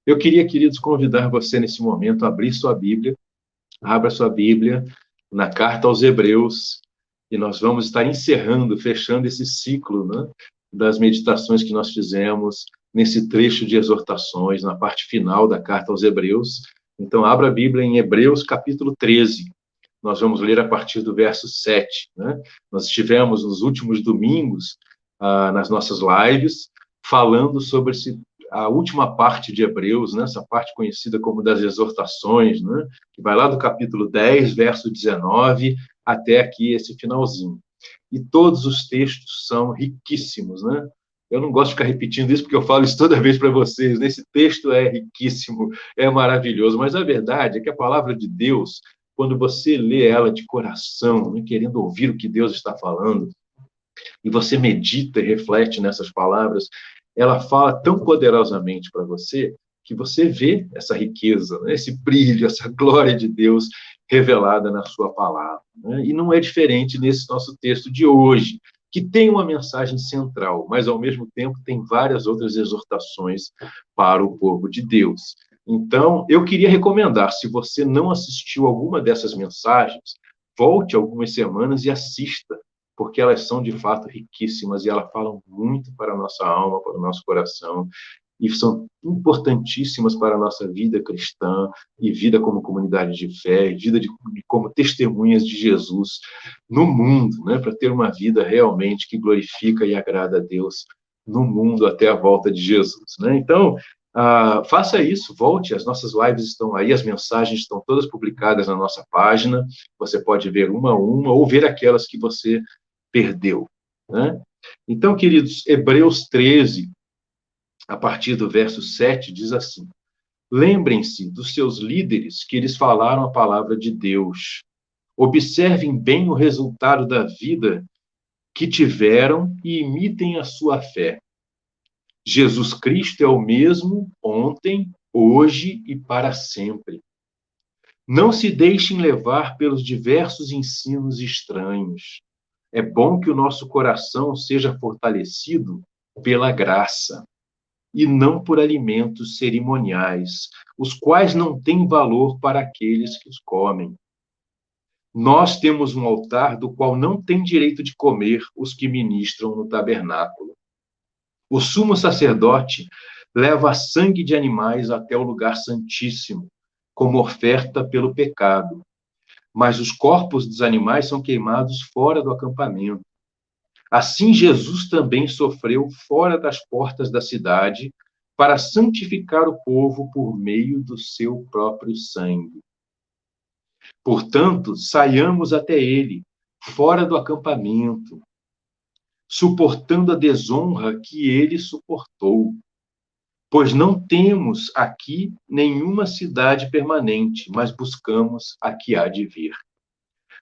Eu queria, queridos, convidar você nesse momento a abrir sua Bíblia, abra sua Bíblia na carta aos Hebreus, e nós vamos estar encerrando, fechando esse ciclo, né, das meditações que nós fizemos nesse trecho de exortações, na parte final da carta aos Hebreus. Então, abra a Bíblia em Hebreus, capítulo 13. Nós vamos ler a partir do verso 7. Né? Nós estivemos nos últimos domingos, nas nossas lives, falando sobre a última parte de Hebreus, né? Essa parte conhecida como das exortações, né? Que vai lá do capítulo 10, verso 19, até aqui esse finalzinho. E todos os textos são riquíssimos, né? Eu não gosto de ficar repetindo isso porque eu falo isso toda vez para vocês. Esse texto é riquíssimo, é maravilhoso, mas a verdade é que a palavra de Deus, quando você lê ela de coração, né, querendo ouvir o que Deus está falando, e você medita e reflete nessas palavras, ela fala tão poderosamente para você que você vê essa riqueza, né, esse brilho, essa glória de Deus revelada na sua palavra. Né? E não é diferente nesse nosso texto de hoje, que tem uma mensagem central, mas ao mesmo tempo tem várias outras exortações para o povo de Deus. Então, eu queria recomendar, se você não assistiu alguma dessas mensagens, volte algumas semanas e assista, porque elas são de fato riquíssimas e elas falam muito para a nossa alma, para o nosso coração, e são importantíssimas para a nossa vida cristã e vida como comunidade de fé, e vida como testemunhas de Jesus no mundo, né? Para ter uma vida realmente que glorifica e agrada a Deus no mundo até a volta de Jesus. Né? Então, faça isso, volte, as nossas lives estão aí, as mensagens estão todas publicadas na nossa página, você pode ver uma a uma ou ver aquelas que você perdeu. Né? Então, queridos, Hebreus 13, a partir do verso 7, diz assim: lembrem-se dos seus líderes que eles falaram a palavra de Deus. Observem bem o resultado da vida que tiveram e imitem a sua fé. Jesus Cristo é o mesmo ontem, hoje e para sempre. Não se deixem levar pelos diversos ensinos estranhos. É bom que o nosso coração seja fortalecido pela graça e não por alimentos cerimoniais, os quais não têm valor para aqueles que os comem. Nós temos um altar do qual não têm direito de comer os que ministram no tabernáculo. O sumo sacerdote leva sangue de animais até o lugar santíssimo, como oferta pelo pecado, mas os corpos dos animais são queimados fora do acampamento. Assim, Jesus também sofreu fora das portas da cidade para santificar o povo por meio do seu próprio sangue. Portanto, saiamos até ele, fora do acampamento, suportando a desonra que ele suportou. Pois não temos aqui nenhuma cidade permanente, mas buscamos a que há de vir.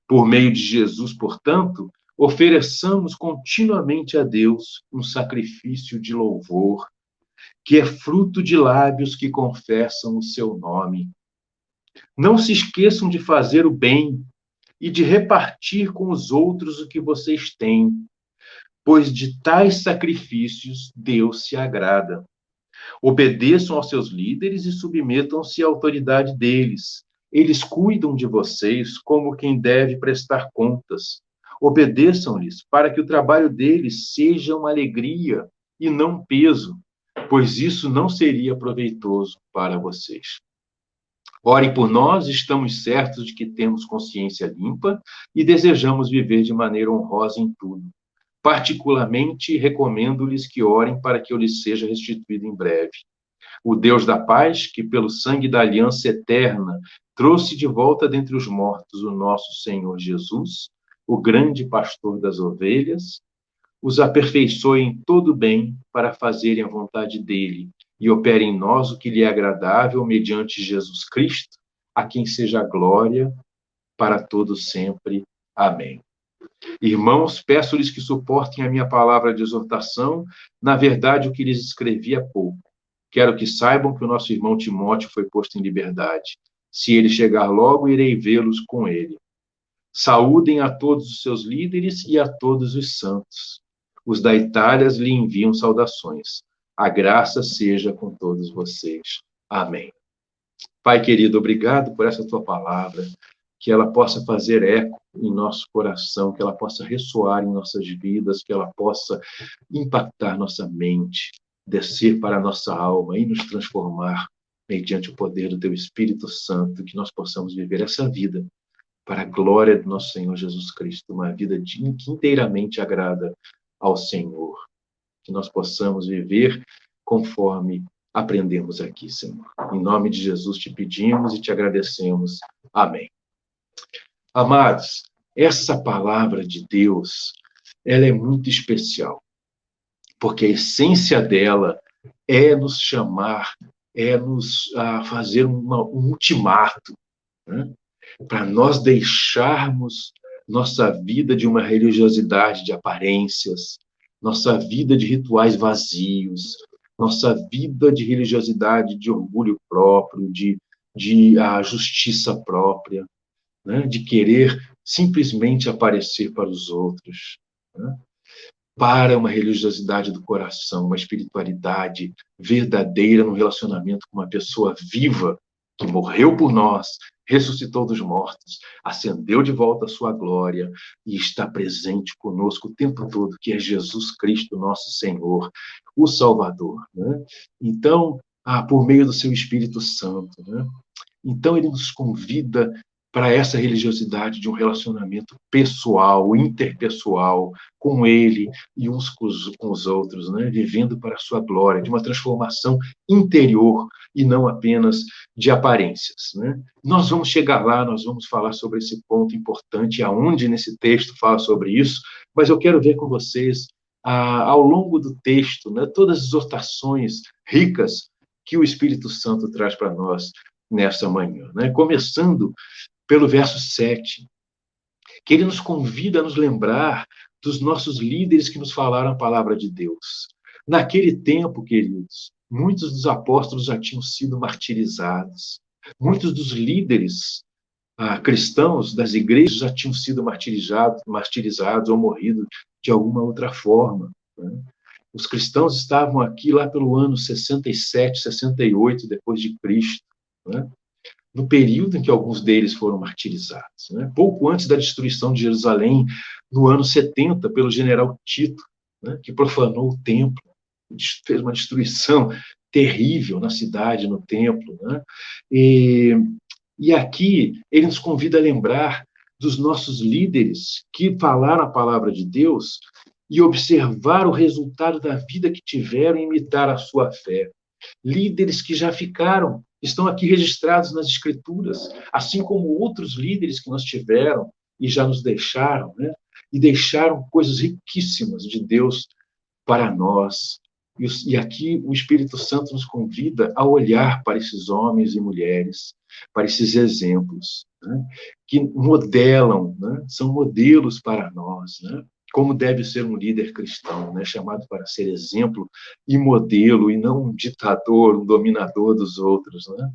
Por meio de Jesus, portanto, ofereçamos continuamente a Deus um sacrifício de louvor, que é fruto de lábios que confessam o seu nome. Não se esqueçam de fazer o bem e de repartir com os outros o que vocês têm, pois de tais sacrifícios Deus se agrada. Obedeçam aos seus líderes e submetam-se à autoridade deles. Eles cuidam de vocês como quem deve prestar contas. Obedeçam-lhes para que o trabalho deles seja uma alegria e não um peso, pois isso não seria proveitoso para vocês. Orem por nós, estamos certos de que temos consciência limpa e desejamos viver de maneira honrosa em tudo. Particularmente, recomendo-lhes que orem para que eu lhes seja restituído em breve. O Deus da paz, que pelo sangue da aliança eterna trouxe de volta dentre os mortos o nosso Senhor Jesus, o grande pastor das ovelhas, os aperfeiçoe em todo bem para fazerem a vontade dele e opere em nós o que lhe é agradável mediante Jesus Cristo, a quem seja a glória para todos sempre. Amém. Irmãos, peço-lhes que suportem a minha palavra de exortação, na verdade o que lhes escrevi há pouco. Quero que saibam que o nosso irmão Timóteo foi posto em liberdade. Se ele chegar logo, irei vê-los com ele. Saúdem a todos os seus líderes e a todos os santos. Os da Itália lhe enviam saudações. A graça seja com todos vocês. Amém. Pai querido, obrigado por essa tua palavra, que ela possa fazer eco em nosso coração, que ela possa ressoar em nossas vidas, que ela possa impactar nossa mente, descer para a nossa alma e nos transformar mediante o poder do teu Espírito Santo, que nós possamos viver essa vida para a glória do nosso Senhor Jesus Cristo, uma vida que inteiramente agrada ao Senhor, que nós possamos viver conforme aprendemos aqui, Senhor. Em nome de Jesus te pedimos e te agradecemos. Amém. Amados, essa palavra de Deus, ela é muito especial, porque a essência dela é nos chamar, é nos fazer um ultimato, né? Para nós deixarmos nossa vida de uma religiosidade de aparências, nossa vida de rituais vazios, nossa vida de religiosidade de orgulho próprio, de justiça própria, né? De querer simplesmente aparecer para os outros, né? Para uma religiosidade do coração, uma espiritualidade verdadeira no relacionamento com uma pessoa viva que morreu por nós, ressuscitou dos mortos, ascendeu de volta à sua glória e está presente conosco o tempo todo, que é Jesus Cristo, nosso Senhor, o Salvador, né? Então, por meio do seu Espírito Santo, né? Então, ele nos convida para essa religiosidade de um relacionamento pessoal, interpessoal, com ele e uns com os outros, né? Vivendo para a sua glória, de uma transformação interior e não apenas de aparências, né? Nós vamos chegar lá, nós vamos falar sobre esse ponto importante, aonde nesse texto fala sobre isso, mas eu quero ver com vocês, ao longo do texto, né, todas as exortações ricas que o Espírito Santo traz para nós nessa manhã, né? Começando pelo verso 7, que ele nos convida a nos lembrar dos nossos líderes que nos falaram a palavra de Deus. Naquele tempo, queridos, muitos dos apóstolos já tinham sido martirizados. Muitos dos líderes cristãos das igrejas já tinham sido martirizados ou morrido de alguma outra forma, né? Os cristãos estavam aqui lá pelo ano 67, 68 depois de Cristo, né? No período em que alguns deles foram martirizados, né? Pouco antes da destruição de Jerusalém, no ano 70, pelo general Tito, né? Que profanou o templo, fez uma destruição terrível na cidade, no templo, né? E aqui ele nos convida a lembrar dos nossos líderes que falaram a palavra de Deus e observar o resultado da vida que tiveram e imitar a sua fé. Líderes que já ficaram, estão aqui registrados nas Escrituras, assim como outros líderes que nós tiveram e já nos deixaram, né? E deixaram coisas riquíssimas de Deus para nós. E aqui o Espírito Santo nos convida a olhar para esses homens e mulheres, para esses exemplos, né? Que modelam, né? São modelos para nós, né? Como deve ser um líder cristão, né? Chamado para ser exemplo e modelo, e não um ditador, um dominador dos outros, né?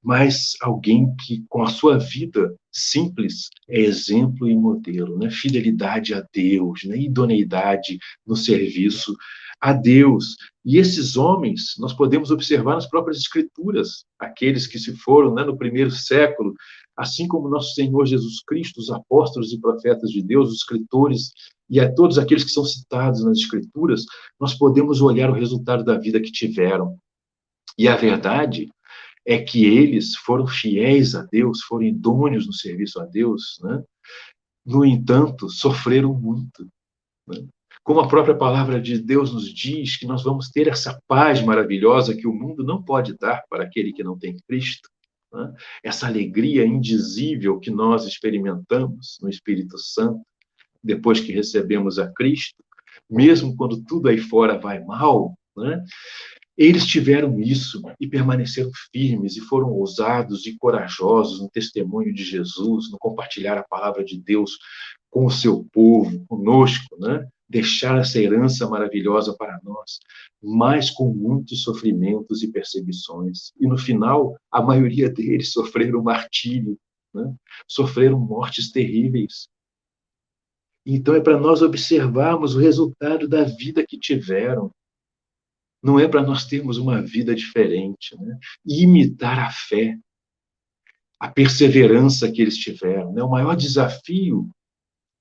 Mas alguém que, com a sua vida simples, é exemplo e modelo, né? Fidelidade a Deus, né? Idoneidade no serviço a Deus. E esses homens, nós podemos observar nas próprias Escrituras, aqueles que se foram, né, no primeiro século, assim como nosso Senhor Jesus Cristo, os apóstolos e profetas de Deus, os escritores, e a todos aqueles que são citados nas Escrituras, nós podemos olhar o resultado da vida que tiveram. E a verdade é que eles foram fiéis a Deus, foram idôneos no serviço a Deus, né? No entanto, sofreram muito, né? Como a própria palavra de Deus nos diz, que nós vamos ter essa paz maravilhosa que o mundo não pode dar para aquele que não tem Cristo, né? Essa alegria indizível que nós experimentamos no Espírito Santo, depois que recebemos a Cristo, mesmo quando tudo aí fora vai mal, né? Eles tiveram isso e permaneceram firmes e foram ousados e corajosos no testemunho de Jesus, no compartilhar a palavra de Deus com o seu povo, conosco, né? Deixar essa herança maravilhosa para nós, mas com muitos sofrimentos e perseguições. E no final, a maioria deles sofreram martírio, né? Sofreram mortes terríveis. Então é para nós observarmos o resultado da vida que tiveram. Não é para nós termos uma vida diferente, né? E imitar a fé, a perseverança que eles tiveram, né? O maior desafio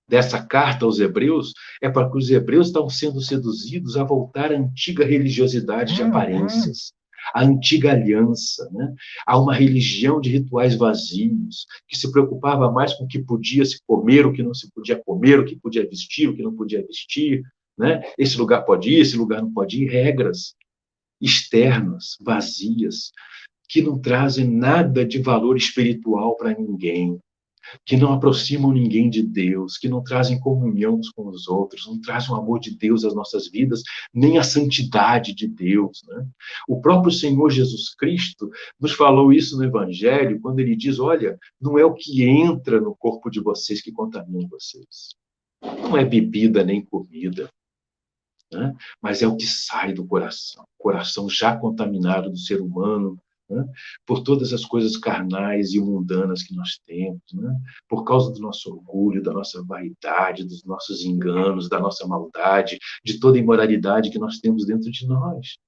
dessa carta aos Hebreus é para que os hebreus estão sendo seduzidos a voltar à antiga religiosidade de aparências, à antiga aliança, né? A uma religião de rituais vazios, que se preocupava mais com o que podia se comer, o que não se podia comer, o que podia vestir, o que não podia vestir, né? Esse lugar pode ir, esse lugar não pode ir, regras externas, vazias, que não trazem nada de valor espiritual para ninguém, que não aproximam ninguém de Deus, que não trazem comunhão uns com os outros, não trazem o amor de Deus às nossas vidas, nem a santidade de Deus, né? O próprio Senhor Jesus Cristo nos falou isso no Evangelho, quando ele diz, olha, não é o que entra no corpo de vocês que contamina vocês. Não é bebida nem comida, né? Mas é o que sai do coração já contaminado do ser humano, né? Por todas as coisas carnais e mundanas que nós temos, né? Por causa do nosso orgulho, da nossa vaidade, dos nossos enganos, da nossa maldade, de toda a imoralidade que nós temos dentro de nós,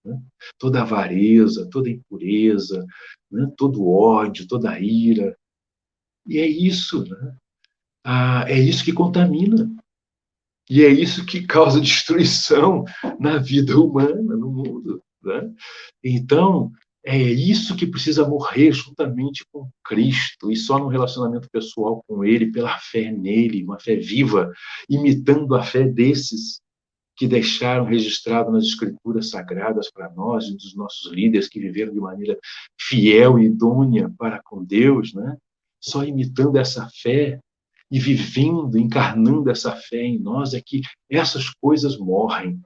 né? Toda avareza, toda impureza, né? Todo ódio, toda ira. E é isso, né? É isso que contamina. E é isso que causa destruição na vida humana, no mundo, né? Então, é isso que precisa morrer juntamente com Cristo, e só no relacionamento pessoal com Ele, pela fé nele, uma fé viva, imitando a fé desses que deixaram registrado nas Escrituras Sagradas para nós, e dos nossos líderes que viveram de maneira fiel e idônea para com Deus, né? Só imitando essa fé e vivendo, encarnando essa fé em nós, é que essas coisas morrem.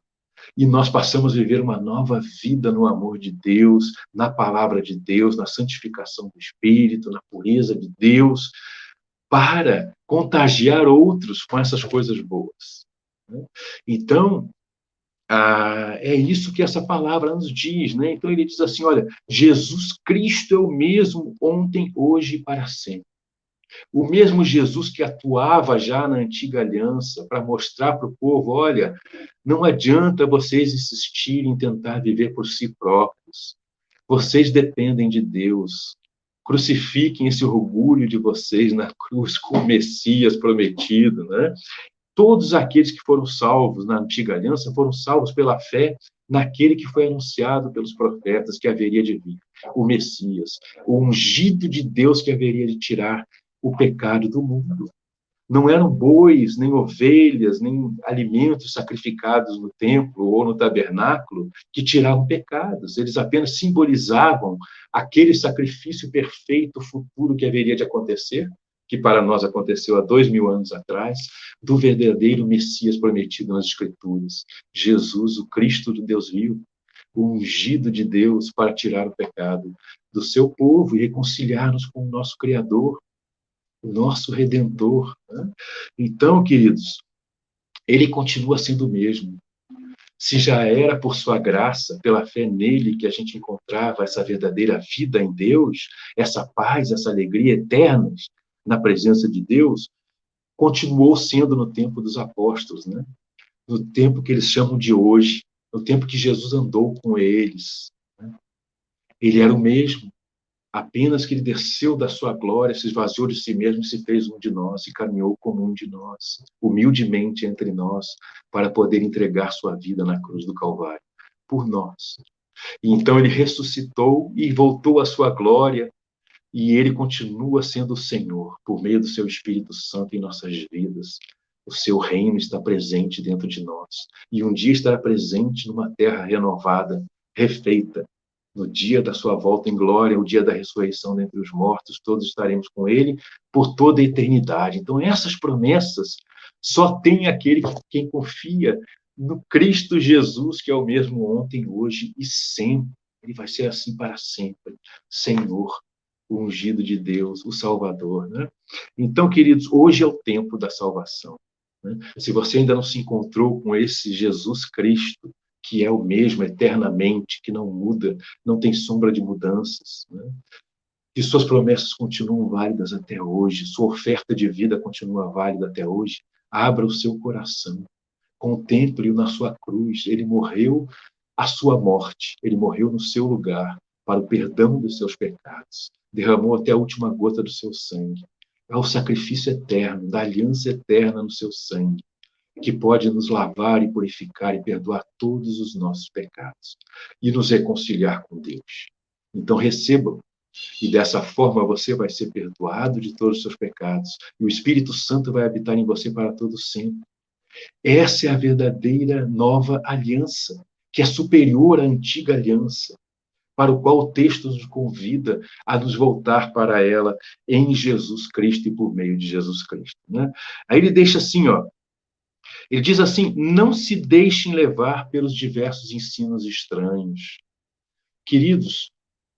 E nós passamos a viver uma nova vida no amor de Deus, na palavra de Deus, na santificação do Espírito, na pureza de Deus, para contagiar outros com essas coisas boas. Então, é isso que essa palavra nos diz, né? Então ele diz assim, olha, Jesus Cristo é o mesmo ontem, hoje e para sempre. O mesmo Jesus que atuava já na antiga aliança para mostrar para o povo, olha, não adianta vocês insistirem em tentar viver por si próprios. Vocês dependem de Deus. Crucifiquem esse orgulho de vocês na cruz com o Messias prometido, né? Todos aqueles que foram salvos na antiga aliança foram salvos pela fé naquele que foi anunciado pelos profetas que haveria de vir, o Messias, o ungido de Deus que haveria de tirar o pecado do mundo. Não eram bois, nem ovelhas, nem alimentos sacrificados no templo ou no tabernáculo que tiravam pecados. Eles apenas simbolizavam aquele sacrifício perfeito futuro que haveria de acontecer, que para nós aconteceu há 2000 anos atrás, do verdadeiro Messias prometido nas Escrituras. Jesus, o Cristo do Deus vivo, o ungido de Deus para tirar o pecado do seu povo e reconciliar-nos com o nosso Criador, o nosso Redentor, né? Então, queridos, ele continua sendo o mesmo. Se já era por sua graça, pela fé nele, que a gente encontrava essa verdadeira vida em Deus, essa paz, essa alegria eternas na presença de Deus, continuou sendo no tempo dos apóstolos, né? No tempo que eles chamam de hoje, no tempo que Jesus andou com eles, né? Ele era o mesmo. Apenas que ele desceu da sua glória, se esvaziou de si mesmo e se fez um de nós e caminhou como um de nós, humildemente entre nós, para poder entregar sua vida na cruz do Calvário, por nós. E então ele ressuscitou e voltou à sua glória, e ele continua sendo o Senhor, por meio do seu Espírito Santo em nossas vidas. O seu reino está presente dentro de nós. E um dia estará presente numa terra renovada, refeita, no dia da sua volta em glória, o dia da ressurreição dentre os mortos, todos estaremos com ele por toda a eternidade. Então, essas promessas só tem aquele quem confia no Cristo Jesus, que é o mesmo ontem, hoje e sempre. Ele vai ser assim para sempre. Senhor, o ungido de Deus, o Salvador, né? Então, queridos, hoje é o tempo da salvação, né? Se você ainda não se encontrou com esse Jesus Cristo, que é o mesmo eternamente, que não muda, não tem sombra de mudanças, né? Que suas promessas continuam válidas até hoje, sua oferta de vida continua válida até hoje, abra o seu coração, contemple-o na sua cruz. Ele morreu a sua morte. Ele morreu no seu lugar para o perdão dos seus pecados. Derramou até a última gota do seu sangue. É o sacrifício eterno, da aliança eterna no seu sangue, que pode nos lavar e purificar e perdoar todos os nossos pecados e nos reconciliar com Deus. Então receba, e dessa forma você vai ser perdoado de todos os seus pecados e o Espírito Santo vai habitar em você para todo sempre. Essa é a verdadeira nova aliança, que é superior à antiga aliança, para o qual o texto nos convida a nos voltar para ela em Jesus Cristo e por meio de Jesus Cristo. Né? Aí ele deixa assim, ó, ele diz assim: não se deixem levar pelos diversos ensinos estranhos. Queridos,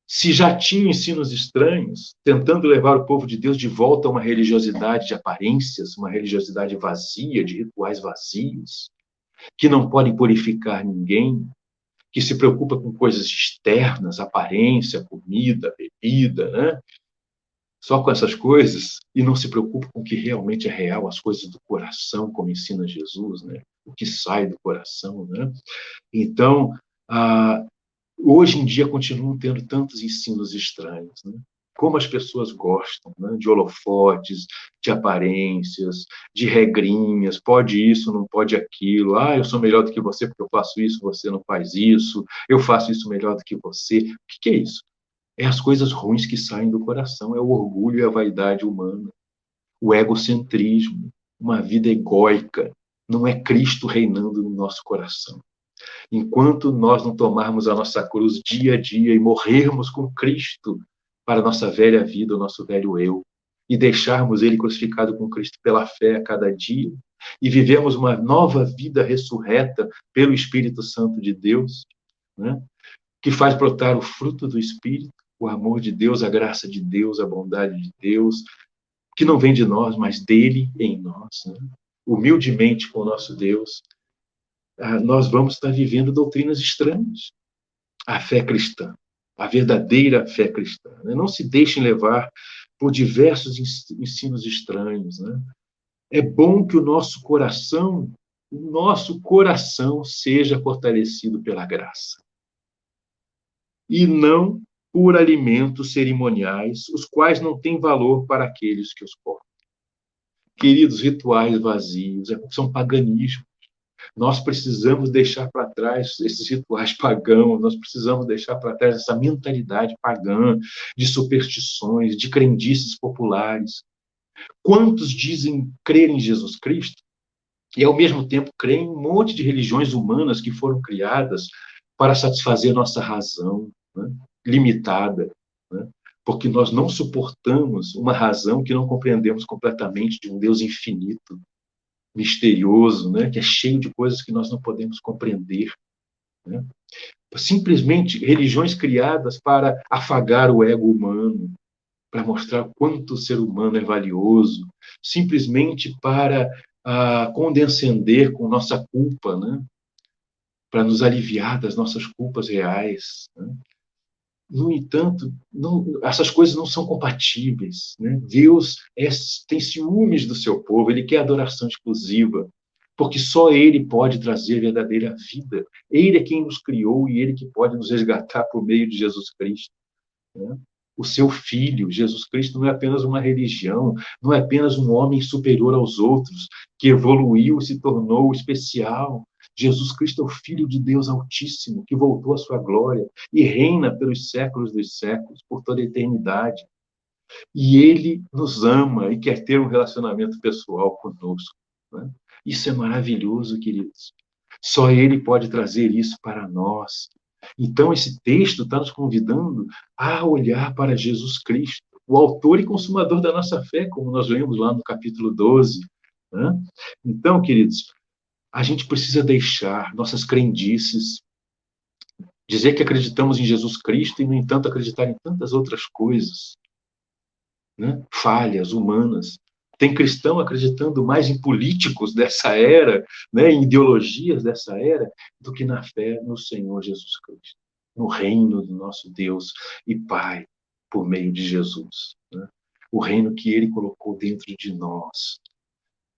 se já tinham ensinos estranhos, tentando levar o povo de Deus de volta a uma religiosidade de aparências, uma religiosidade vazia, de rituais vazios, que não podem purificar ninguém, que se preocupa com coisas externas, aparência, comida, bebida, né? Só com essas coisas, e não se preocupa com o que realmente é real, as coisas do coração, como ensina Jesus, né? O que sai do coração, né? Então, hoje em dia continuam tendo tantos ensinos estranhos, né? Como as pessoas gostam, né? De holofotes, de aparências, de regrinhas, pode isso, não pode aquilo, eu sou melhor do que você porque eu faço isso, você não faz isso, eu faço isso melhor do que você. O que é isso? É as coisas ruins que saem do coração, é o orgulho e a vaidade humana, o egocentrismo, uma vida egóica. Não é Cristo reinando no nosso coração. Enquanto nós não tomarmos a nossa cruz dia a dia e morrermos com Cristo para a nossa velha vida, o nosso velho eu, e deixarmos ele crucificado com Cristo pela fé a cada dia, e vivemos uma nova vida ressurreta pelo Espírito Santo de Deus, né? Que faz brotar o fruto do Espírito, o amor de Deus, a graça de Deus, a bondade de Deus, que não vem de nós, mas dele em nós, né? Humildemente com o nosso Deus, nós vamos estar vivendo doutrinas estranhas. A fé cristã, a verdadeira fé cristã, né? Não se deixem levar por diversos ensinos estranhos, né? É bom que o nosso coração seja fortalecido pela graça e não por alimentos cerimoniais, os quais não têm valor para aqueles que os comem. Queridos, rituais vazios são paganismo. Nós precisamos deixar para trás esses rituais pagãos, nós precisamos deixar para trás essa mentalidade pagã de superstições, de crendices populares. Quantos dizem crer em Jesus Cristo e, ao mesmo tempo, creem em um monte de religiões humanas que foram criadas para satisfazer nossa razão, né? Limitada, né? Porque nós não suportamos uma razão que não compreendemos completamente de um Deus infinito, misterioso, né? Que é cheio de coisas que nós não podemos compreender, né? Simplesmente religiões criadas para afagar o ego humano, para mostrar o quanto o ser humano é valioso, simplesmente para condescender com nossa culpa, né? Para nos aliviar das nossas culpas reais, né? No entanto, essas coisas não são compatíveis, né? Deus tem ciúmes do seu povo, ele quer adoração exclusiva, porque só ele pode trazer verdadeira vida. Ele é quem nos criou e ele que pode nos resgatar por meio de Jesus Cristo, né? O seu Filho, Jesus Cristo, não é apenas uma religião, não é apenas um homem superior aos outros, que evoluiu e se tornou especial. Jesus Cristo é o Filho de Deus Altíssimo, que voltou à sua glória e reina pelos séculos dos séculos, por toda a eternidade. E ele nos ama e quer ter um relacionamento pessoal conosco, né? Isso é maravilhoso, queridos. Só ele pode trazer isso para nós. Então, esse texto está nos convidando a olhar para Jesus Cristo, o autor e consumador da nossa fé, como nós lemos lá no capítulo 12. Né? Então, queridos, a gente precisa deixar nossas crendices, dizer que acreditamos em Jesus Cristo e, no entanto, acreditar em tantas outras coisas, né? Falhas humanas. Tem cristão acreditando mais em políticos dessa era, né? Em ideologias dessa era, do que na fé no Senhor Jesus Cristo, no reino do nosso Deus e Pai, por meio de Jesus, né? O reino que ele colocou dentro de nós.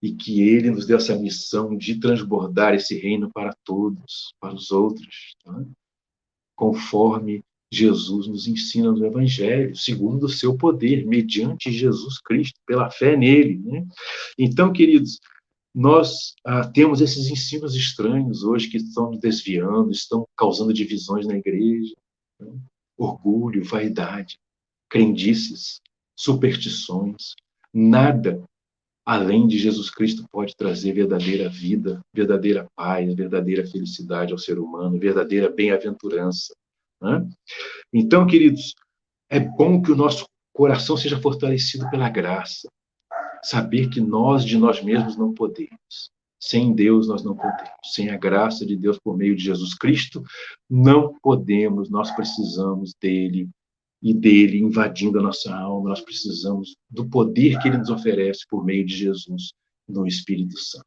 e que ele nos deu essa missão de transbordar esse reino para todos, para os outros, né? Conforme Jesus nos ensina no Evangelho, segundo o seu poder, mediante Jesus Cristo, pela fé nele, né? Então, queridos, nós temos esses ensinos estranhos hoje que estão nos desviando, estão causando divisões na igreja, né? Orgulho, vaidade, crendices, superstições, nada além de Jesus Cristo pode trazer verdadeira vida, verdadeira paz, verdadeira felicidade ao ser humano, verdadeira bem-aventurança, né? Então, queridos, é bom que o nosso coração seja fortalecido pela graça, saber que nós de nós mesmos não podemos. Sem Deus nós não podemos. Sem a graça de Deus por meio de Jesus Cristo, não podemos, nós precisamos dele e dele invadindo a nossa alma, nós precisamos do poder que ele nos oferece por meio de Jesus no Espírito Santo.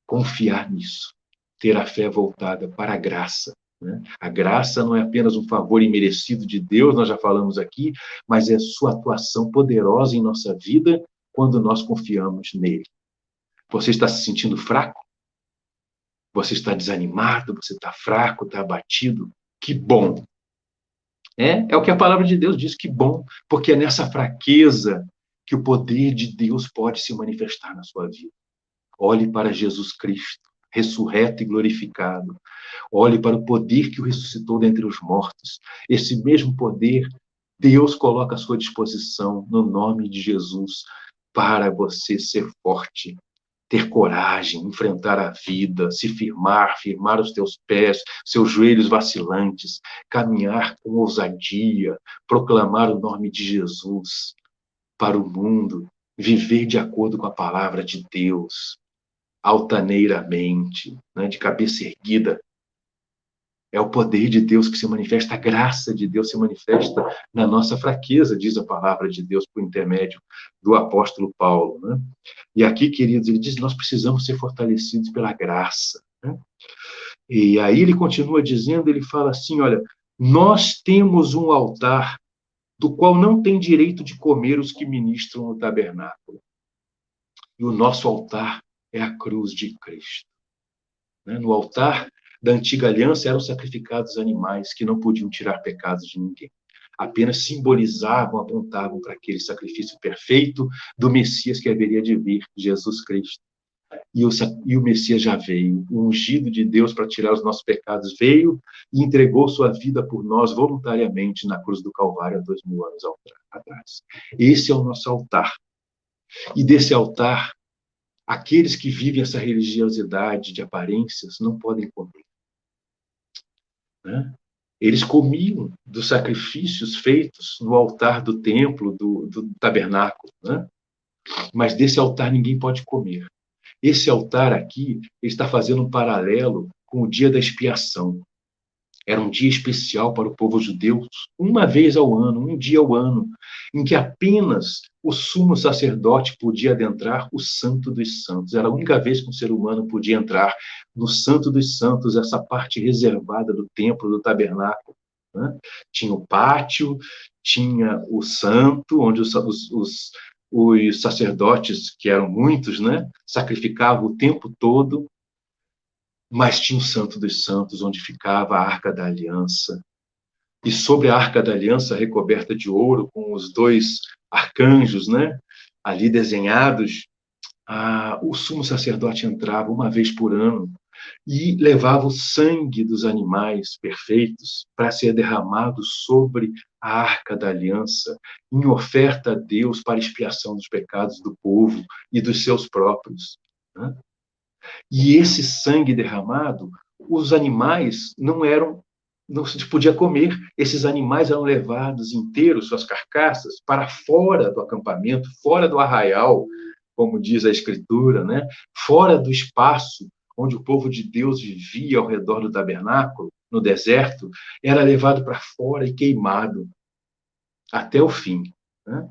Confiar nisso, ter a fé voltada para a graça, né? A graça não é apenas um favor imerecido de Deus, nós já falamos aqui, mas é sua atuação poderosa em nossa vida quando nós confiamos nele. Você está se sentindo fraco? Você está desanimado? Você está fraco? Está abatido? Que bom! É o que a palavra de Deus diz, que bom, porque é nessa fraqueza que o poder de Deus pode se manifestar na sua vida. Olhe para Jesus Cristo, ressurreto e glorificado. Olhe para o poder que o ressuscitou dentre os mortos. Esse mesmo poder, Deus coloca à sua disposição, no nome de Jesus, para você ser forte, ter coragem, enfrentar a vida, se firmar os teus pés, seus joelhos vacilantes, caminhar com ousadia, proclamar o nome de Jesus para o mundo, viver de acordo com a palavra de Deus, altaneiramente, né, de cabeça erguida. É o poder de Deus que se manifesta, a graça de Deus se manifesta na nossa fraqueza, diz a palavra de Deus por intermédio do apóstolo Paulo, né? E aqui, queridos, ele diz que nós precisamos ser fortalecidos pela graça, né? E aí ele continua dizendo, ele fala assim, olha, nós temos um altar do qual não tem direito de comer os que ministram no tabernáculo. E o nosso altar é a cruz de Cristo, né? No altar da antiga aliança eram sacrificados animais que não podiam tirar pecados de ninguém. Apenas simbolizavam, apontavam para aquele sacrifício perfeito do Messias que haveria de vir, Jesus Cristo. E o Messias já veio. O ungido de Deus para tirar os nossos pecados veio e entregou sua vida por nós voluntariamente na cruz do Calvário há 2000 anos atrás. Esse é o nosso altar. E desse altar, aqueles que vivem essa religiosidade de aparências não podem comer, né? Eles comiam dos sacrifícios feitos no altar do templo, do tabernáculo, né? Mas desse altar ninguém pode comer. Esse altar aqui está fazendo um paralelo com o dia da expiação. Era um dia especial para o povo judeu, uma vez ao ano, um dia ao ano, em que apenas o sumo sacerdote podia adentrar o Santo dos Santos. Era a única vez que um ser humano podia entrar no Santo dos Santos, essa parte reservada do templo, do tabernáculo, né? Tinha o pátio, tinha o santo, onde os sacerdotes, que eram muitos, né, sacrificavam o tempo todo, mas tinha o Santo dos Santos, onde ficava a Arca da Aliança. E sobre a Arca da Aliança, recoberta de ouro, com os dois arcanjos, né, ali desenhados, o sumo sacerdote entrava uma vez por ano e levava o sangue dos animais perfeitos para ser derramado sobre a Arca da Aliança, em oferta a Deus para expiação dos pecados do povo e dos seus próprios, né? E esse sangue derramado, os animais não se podia comer. Esses animais eram levados inteiros, suas carcaças, para fora do acampamento, fora do arraial, como diz a Escritura, né? Fora do espaço onde o povo de Deus vivia ao redor do tabernáculo, no deserto, era levado para fora e queimado até o fim, né?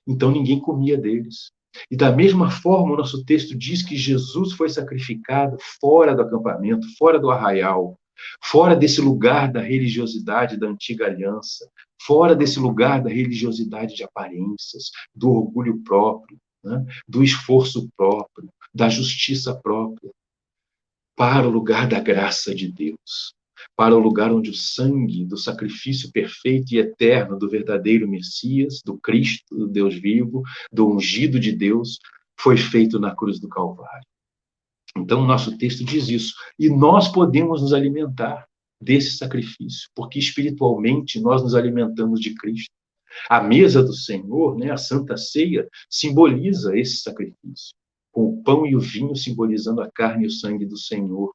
Então ninguém comia deles. E da mesma forma, o nosso texto diz que Jesus foi sacrificado fora do acampamento, fora do arraial, fora desse lugar da religiosidade da antiga aliança, fora desse lugar da religiosidade de aparências, do orgulho próprio, né, do esforço próprio, da justiça própria, para o lugar da graça de Deus, para o lugar onde o sangue do sacrifício perfeito e eterno do verdadeiro Messias, do Cristo, do Deus vivo, do ungido de Deus, foi feito na cruz do Calvário. Então, o nosso texto diz isso. E nós podemos nos alimentar desse sacrifício, porque espiritualmente nós nos alimentamos de Cristo. A mesa do Senhor, né, a Santa Ceia, simboliza esse sacrifício, com o pão e o vinho simbolizando a carne e o sangue do Senhor.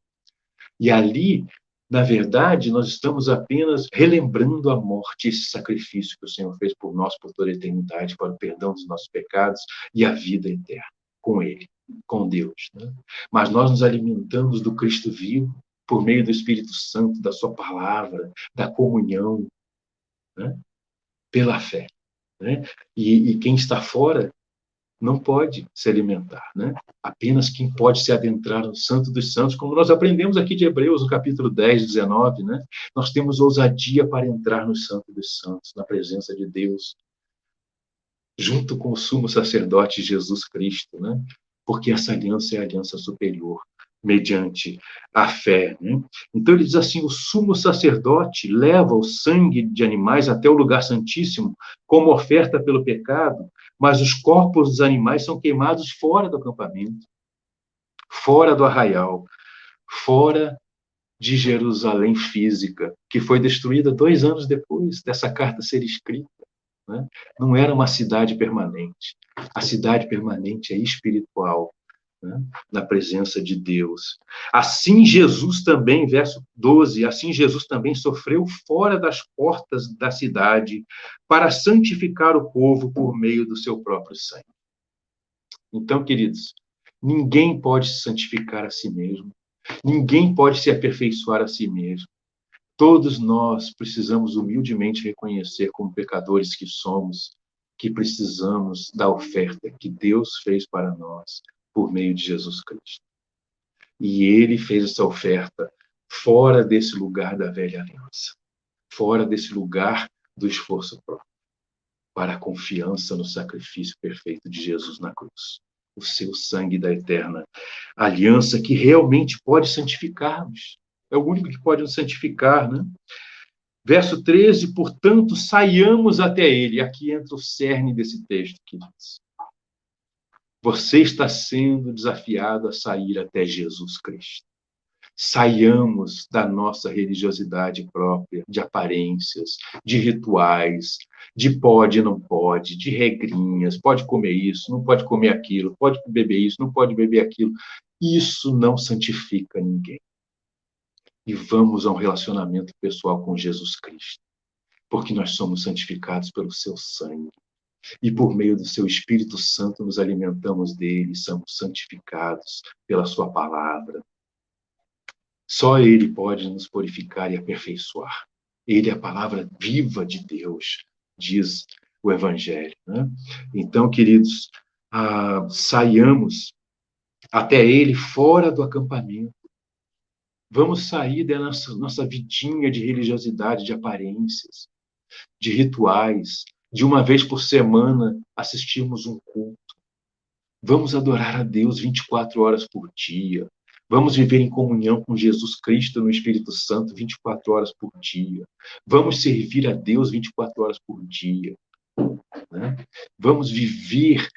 E ali, na verdade, nós estamos apenas relembrando a morte, esse sacrifício que o Senhor fez por nós por toda a eternidade, para o perdão dos nossos pecados e a vida eterna com Ele, com Deus. Né? Mas nós nos alimentamos do Cristo vivo por meio do Espírito Santo, da Sua palavra, da comunhão, né? Pela fé. Né? E quem está fora não pode se alimentar, né? Apenas quem pode se adentrar no Santo dos Santos, como nós aprendemos aqui de Hebreus, no capítulo 10, 19, né? Nós temos ousadia para entrar no Santo dos Santos, na presença de Deus, junto com o sumo sacerdote Jesus Cristo, né? Porque essa aliança é a aliança superior, mediante a fé. Né? Então ele diz assim, o sumo sacerdote leva o sangue de animais até o lugar santíssimo como oferta pelo pecado, mas os corpos dos animais são queimados fora do acampamento, fora do arraial, fora de Jerusalém física, que foi destruída 2 anos depois dessa carta ser escrita. Né? Não era uma cidade permanente. A cidade permanente é espiritual, né? Na presença de Deus. Assim Jesus também, verso 12, assim Jesus também sofreu fora das portas da cidade para santificar o povo por meio do seu próprio sangue. Então, queridos, ninguém pode se santificar a si mesmo. Ninguém pode se aperfeiçoar a si mesmo. Todos nós precisamos humildemente reconhecer, como pecadores que somos, que precisamos da oferta que Deus fez para nós por meio de Jesus Cristo. E Ele fez essa oferta fora desse lugar da velha aliança, fora desse lugar do esforço próprio, para a confiança no sacrifício perfeito de Jesus na cruz. O seu sangue da eterna aliança que realmente pode santificar-nos. É o único que pode nos santificar, né? Verso 13, portanto, saiamos até ele. Aqui entra o cerne desse texto, queridos. Você está sendo desafiado a sair até Jesus Cristo. Saiamos da nossa religiosidade própria, de aparências, de rituais, de pode e não pode, de regrinhas, pode comer isso, não pode comer aquilo, pode beber isso, não pode beber aquilo. Isso não santifica ninguém. E vamos a um relacionamento pessoal com Jesus Cristo, porque nós somos santificados pelo seu sangue. E por meio do seu Espírito Santo nos alimentamos dele, somos santificados pela sua palavra. Só ele pode nos purificar e aperfeiçoar. Ele é a palavra viva de Deus, diz o Evangelho. Né? Então, queridos, saiamos até ele fora do acampamento. Vamos sair da nossa vidinha de religiosidade, de aparências, de rituais, de uma vez por semana assistirmos um culto. Vamos adorar a Deus 24 horas por dia. Vamos viver em comunhão com Jesus Cristo no Espírito Santo 24 horas por dia. Vamos servir a Deus 24 horas por dia. Né? Vamos viver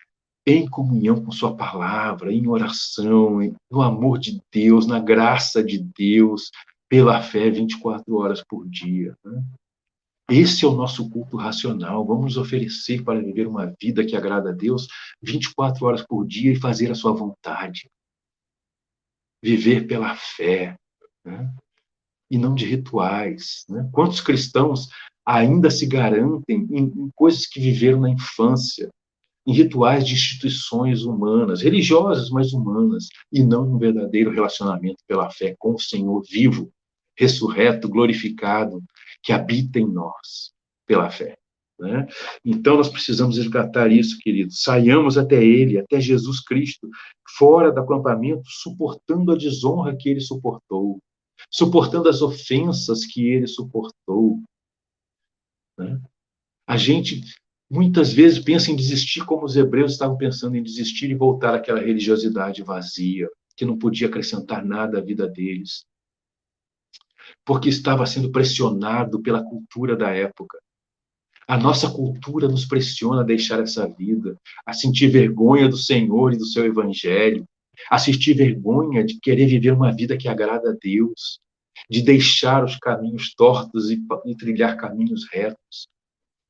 em comunhão com sua palavra, em oração, no amor de Deus, na graça de Deus, pela fé 24 horas por dia. Né? Esse é o nosso culto racional. Vamos nos oferecer para viver uma vida que agrada a Deus 24 horas por dia e fazer a sua vontade. Viver pela fé, né? E não de rituais. Né? Quantos cristãos ainda se garantem em coisas que viveram na infância, em rituais de instituições humanas, religiosas, mas humanas, e não no verdadeiro relacionamento pela fé com o Senhor vivo, ressurreto, glorificado, que habita em nós pela fé. Né? Então, nós precisamos resgatar isso, queridos. Saiamos até ele, até Jesus Cristo, fora do acampamento, suportando a desonra que ele suportou, suportando as ofensas que ele suportou. Né? A gente Muitas vezes pensa em desistir, como os hebreus estavam pensando em desistir e voltar àquela religiosidade vazia, que não podia acrescentar nada à vida deles, porque estava sendo pressionado pela cultura da época. A nossa cultura nos pressiona a deixar essa vida, a sentir vergonha do Senhor e do seu evangelho, a sentir vergonha de querer viver uma vida que agrada a Deus, de deixar os caminhos tortos e trilhar caminhos retos,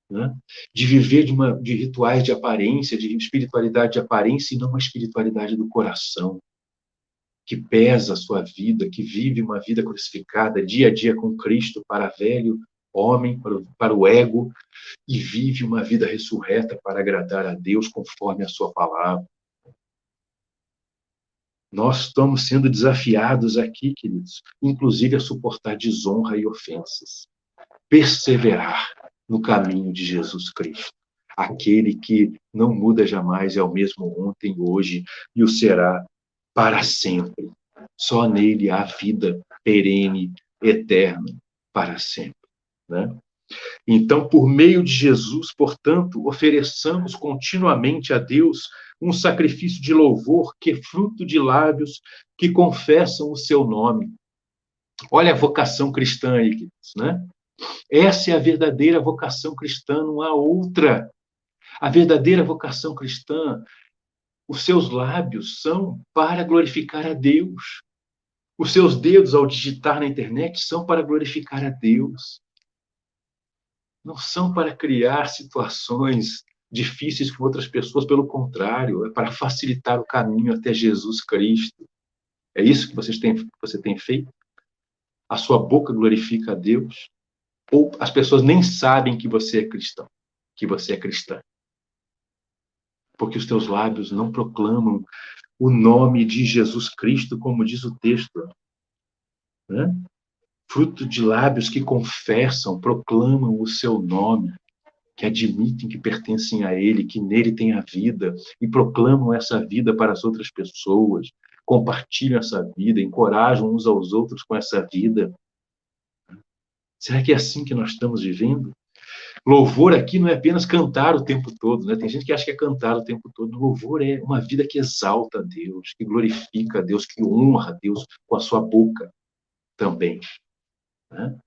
né? De viver de rituais de aparência, de espiritualidade de aparência e não uma espiritualidade do coração, que pesa a sua vida, que vive uma vida crucificada dia a dia com Cristo para velho homem, para o ego, e vive uma vida ressurreta para agradar a Deus conforme a sua palavra. Nós estamos sendo desafiados aqui, queridos, inclusive a suportar desonra e ofensas. Perseverar no caminho de Jesus Cristo. Aquele que não muda jamais, é o mesmo ontem, hoje e o será para sempre. Só nele há vida perene, eterna, para sempre, né? Então, por meio de Jesus, portanto, ofereçamos continuamente a Deus um sacrifício de louvor que é fruto de lábios que confessam o seu nome. Olha a vocação cristã aí, queridos, né? Essa é a verdadeira vocação cristã, não há outra. A verdadeira vocação cristã, os seus lábios são para glorificar a Deus. Os seus dedos, ao digitar na internet, são para glorificar a Deus. Não são para criar situações difíceis com outras pessoas, pelo contrário, é para facilitar o caminho até Jesus Cristo. É isso que você tem feito? A sua boca glorifica a Deus? Ou as pessoas nem sabem que você é cristão, que você é cristã? Porque os teus lábios não proclamam o nome de Jesus Cristo, como diz o texto, né? Fruto de lábios que confessam, proclamam o seu nome, que admitem que pertencem a Ele, que nele tem a vida, e proclamam essa vida para as outras pessoas, compartilham essa vida, encorajam uns aos outros com essa vida. Será que é assim que nós estamos vivendo? Louvor aqui não é apenas cantar o tempo todo, né? Tem gente que acha que é cantar o tempo todo. Louvor é uma vida que exalta a Deus, que glorifica a Deus, que honra a Deus com a sua boca também, né?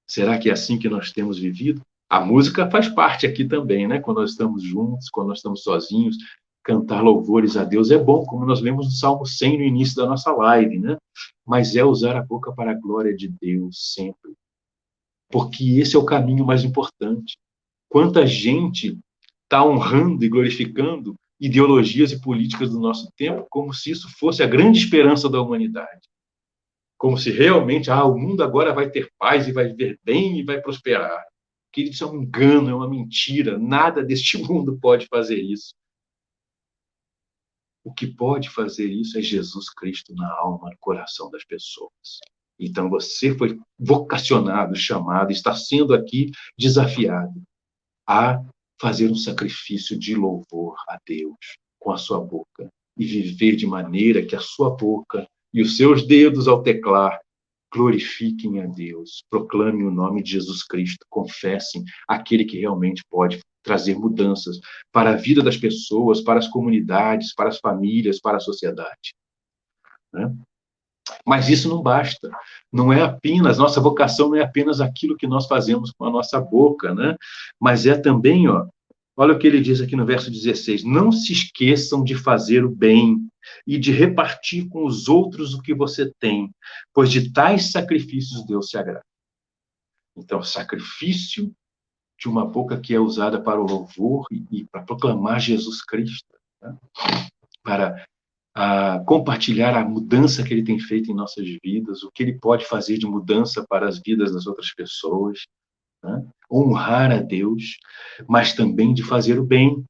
Será que é assim que nós temos vivido? A música faz parte aqui também, né? Quando nós estamos juntos, quando nós estamos sozinhos, cantar louvores a Deus é bom, como nós lemos no Salmo 100 no início da nossa live, né? Mas é usar a boca para a glória de Deus sempre, porque esse é o caminho mais importante. Quanta gente está honrando e glorificando ideologias e políticas do nosso tempo como se isso fosse a grande esperança da humanidade. Como se realmente o mundo agora vai ter paz e vai viver bem e vai prosperar. Querido, isso é um engano, é uma mentira. Nada deste mundo pode fazer isso. O que pode fazer isso é Jesus Cristo na alma, no coração das pessoas. Então você foi vocacionado, chamado, está sendo aqui desafiado a fazer um sacrifício de louvor a Deus com a sua boca e viver de maneira que a sua boca e os seus dedos ao teclar glorifiquem a Deus, proclamem o nome de Jesus Cristo, confessem aquele que realmente pode trazer mudanças para a vida das pessoas, para as comunidades, para as famílias, para a sociedade, né? Mas isso não basta. Não é apenas, nossa vocação não é apenas aquilo que nós fazemos com a nossa boca, né? Mas é também, olha o que ele diz aqui no verso 16: não se esqueçam de fazer o bem e de repartir com os outros o que você tem, pois de tais sacrifícios Deus se agrada. Então, sacrifício de uma boca que é usada para o louvor e para proclamar Jesus Cristo, né? Para compartilhar a mudança que ele tem feito em nossas vidas, o que ele pode fazer de mudança para as vidas das outras pessoas, né? Honrar a Deus, mas também de fazer o bem.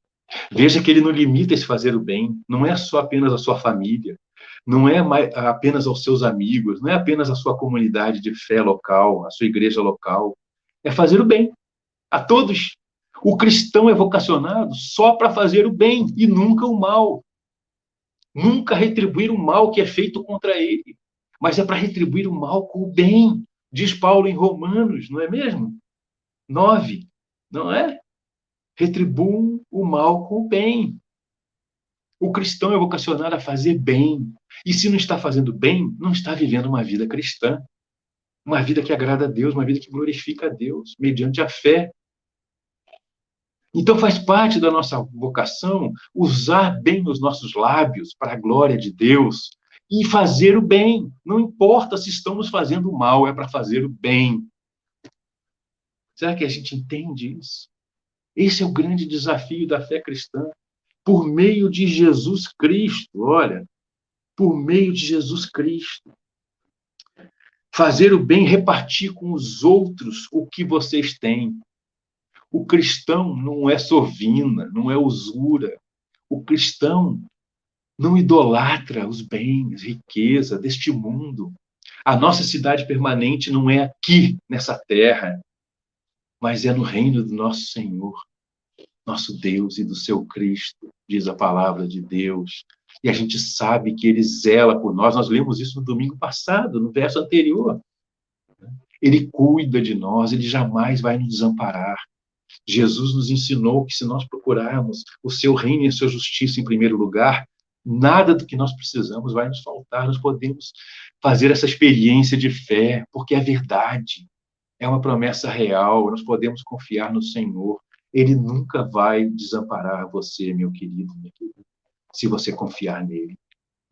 Veja que ele não limita esse fazer o bem, não é só apenas a sua família, não é apenas aos seus amigos, não é apenas a sua comunidade de fé local, a sua igreja local, é fazer o bem a todos. O cristão é vocacionado só para fazer o bem e nunca o mal. Nunca retribuir o mal que é feito contra ele, mas é para retribuir o mal com o bem, diz Paulo em Romanos, não é mesmo? 9, não é? Retribuam o mal com o bem. O cristão é vocacionado a fazer bem. E se não está fazendo bem, não está vivendo uma vida cristã. Uma vida que agrada a Deus, uma vida que glorifica a Deus, mediante a fé. Então faz parte da nossa vocação usar bem os nossos lábios para a glória de Deus e fazer o bem. Não importa se estamos fazendo o mal, é para fazer o bem. Será que a gente entende isso? Esse é o grande desafio da fé cristã. Por meio de Jesus Cristo, olha, por meio de Jesus Cristo. Fazer o bem, repartir com os outros o que vocês têm. O cristão não é sovina, não é usura. O cristão não idolatra os bens, riqueza deste mundo. A nossa cidade permanente não é aqui, nessa terra, mas é no reino do nosso Senhor, nosso Deus e do seu Cristo, diz a palavra de Deus. E a gente sabe que ele zela por nós. Nós lemos isso no domingo passado, no verso anterior. Ele cuida de nós, ele jamais vai nos desamparar. Jesus nos ensinou que se nós procurarmos o seu reino e a sua justiça em primeiro lugar, nada do que nós precisamos vai nos faltar. Nós podemos fazer essa experiência de fé, porque é verdade. É uma promessa real. Nós podemos confiar no Senhor. Ele nunca vai desamparar você, meu querido, minha querida, se você confiar nele,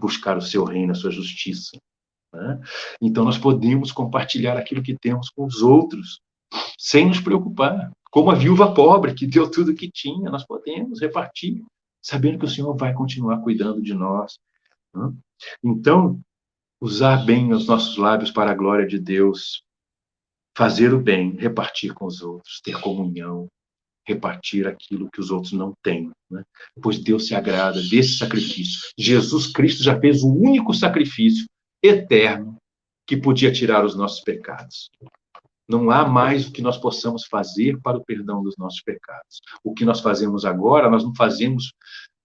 buscar o seu reino, a sua justiça. Né? Então, nós podemos compartilhar aquilo que temos com os outros, sem nos preocupar. Como a viúva pobre, que deu tudo o que tinha, nós podemos repartir, sabendo que o Senhor vai continuar cuidando de nós. Né? Então, usar bem os nossos lábios para a glória de Deus, fazer o bem, repartir com os outros, ter comunhão, repartir aquilo que os outros não têm. Né? Pois Deus se agrada desse sacrifício. Jesus Cristo já fez o único sacrifício eterno que podia tirar os nossos pecados. Não há mais o que nós possamos fazer para o perdão dos nossos pecados. O que nós fazemos agora, nós não fazemos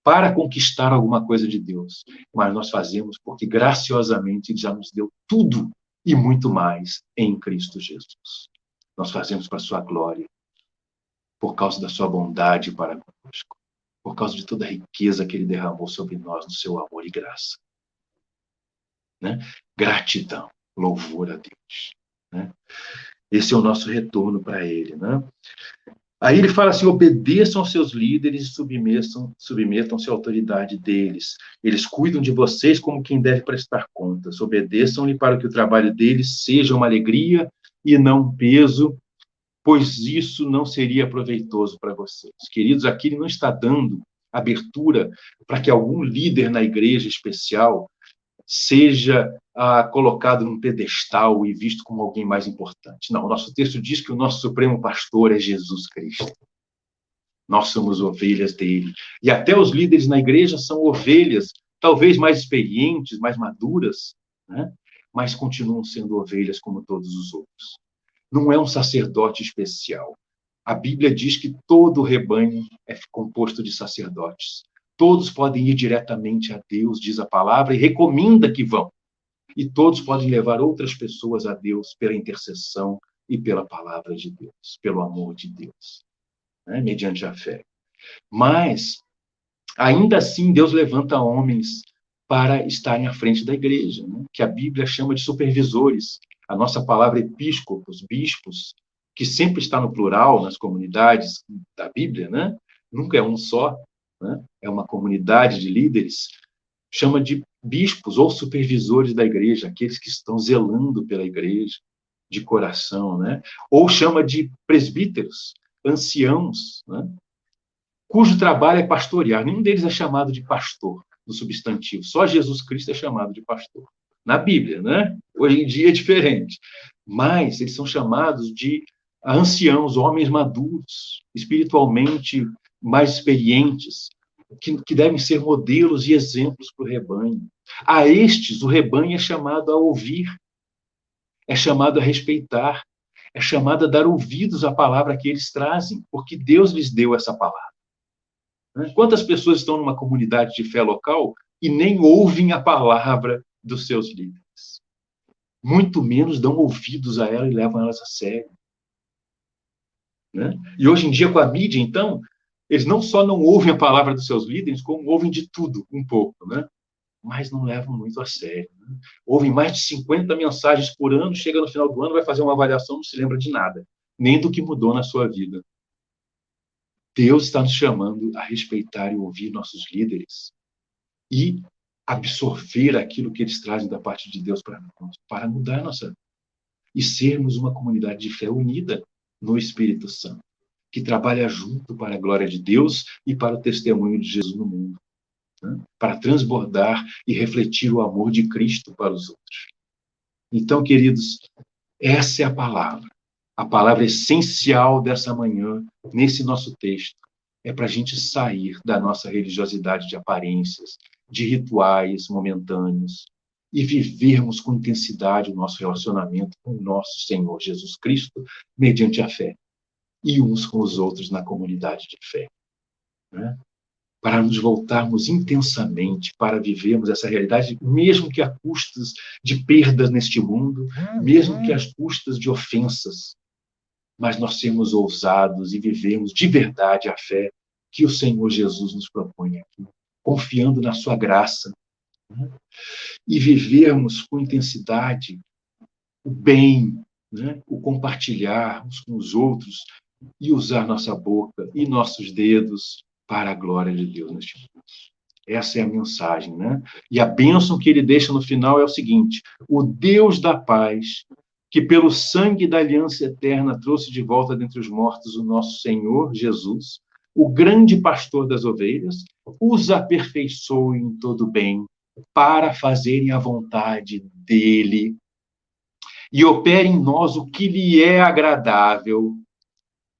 para conquistar alguma coisa de Deus, mas nós fazemos porque graciosamente Ele já nos deu tudo e muito mais em Cristo Jesus. Nós fazemos para a sua glória, por causa da sua bondade para conosco, por causa de toda a riqueza que Ele derramou sobre nós no seu amor e graça. Né? Gratidão, louvor a Deus. Né? Esse é o nosso retorno para Ele. Né? Aí ele fala assim, obedeçam aos seus líderes e submetam-se à autoridade deles. Eles cuidam de vocês como quem deve prestar contas. Obedeçam-lhe para que o trabalho deles seja uma alegria e não um peso, pois isso não seria proveitoso para vocês. Queridos, aqui ele não está dando abertura para que algum líder na igreja especial seja colocado num pedestal e visto como alguém mais importante. Não, o nosso texto diz que o nosso supremo pastor é Jesus Cristo. Nós somos ovelhas dele. E até os líderes na igreja são ovelhas, talvez mais experientes, mais maduras, né? Mas continuam sendo ovelhas como todos os outros. Não é um sacerdote especial. A Bíblia diz que todo o rebanho é composto de sacerdotes. Todos podem ir diretamente a Deus, diz a palavra, e recomenda que vão. E todos podem levar outras pessoas a Deus pela intercessão e pela palavra de Deus, pelo amor de Deus, né? Mediante a fé. Mas, ainda assim, Deus levanta homens para estarem à frente da igreja, né? Que a Bíblia chama de supervisores. A nossa palavra episcopos, bispos, que sempre está no plural nas comunidades da Bíblia, né? Nunca é um só, né? É uma comunidade de líderes, chama de bispos ou supervisores da igreja, aqueles que estão zelando pela igreja de coração, né? Ou chama de presbíteros, anciãos, né? Cujo trabalho é pastorear. Nenhum deles é chamado de pastor, no substantivo. Só Jesus Cristo é chamado de pastor. Na Bíblia, né? Hoje em dia é diferente. Mas eles são chamados de anciãos, homens maduros, espiritualmente mais experientes, que devem ser modelos e exemplos para o rebanho. A estes, o rebanho é chamado a ouvir, é chamado a respeitar, é chamado a dar ouvidos à palavra que eles trazem, porque Deus lhes deu essa palavra. Quantas pessoas estão numa comunidade de fé local e nem ouvem a palavra dos seus líderes? Muito menos dão ouvidos a ela e levam elas a sério. Né? E hoje em dia, com a mídia, então, Eles não só não ouvem a palavra dos seus líderes, como ouvem de tudo, um pouco, né? Mas não levam muito a sério. Né? Ouvem mais de 50 mensagens por ano, chega no final do ano, vai fazer uma avaliação, não se lembra de nada, nem do que mudou na sua vida. Deus está nos chamando a respeitar e ouvir nossos líderes e absorver aquilo que eles trazem da parte de Deus para nós, para mudar a nossa vida. E sermos uma comunidade de fé unida no Espírito Santo, que trabalha junto para a glória de Deus e para o testemunho de Jesus no mundo, né? Para transbordar e refletir o amor de Cristo para os outros. Então, queridos, essa é a palavra essencial dessa manhã, nesse nosso texto, é para a gente sair da nossa religiosidade de aparências, de rituais momentâneos, e vivermos com intensidade o nosso relacionamento com o nosso Senhor Jesus Cristo, mediante a fé, e uns com os outros na comunidade de fé. Né? Para nos voltarmos intensamente, para vivermos essa realidade, mesmo que a custas de perdas neste mundo, mesmo que às custas de ofensas, mas nós sermos ousados e vivermos de verdade a fé que o Senhor Jesus nos propõe aqui, confiando na sua graça, né? E vivermos com intensidade o bem, né? O compartilhar uns com os outros e usar nossa boca e nossos dedos para a glória de Deus neste mundo. Essa é a mensagem, né? E a bênção que ele deixa no final é o seguinte: o Deus da paz, que pelo sangue da aliança eterna trouxe de volta dentre os mortos o nosso Senhor Jesus, o grande pastor das ovelhas, os aperfeiçoe em todo bem, para fazerem a vontade dele, e opere em nós o que lhe é agradável,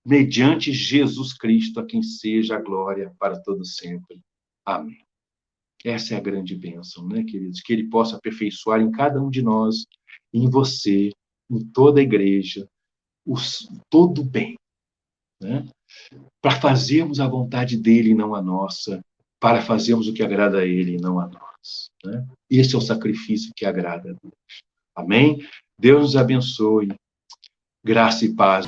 mediante Jesus Cristo, a quem seja a glória para todo sempre. Amém. Essa é a grande bênção, né, queridos? Que ele possa aperfeiçoar em cada um de nós, em você, em toda a igreja, todo o bem, né? Para fazermos a vontade dele e não a nossa, para fazermos o que agrada a ele e não a nós, né? Esse é o sacrifício que agrada a Deus. Amém? Deus nos abençoe. Graça e paz.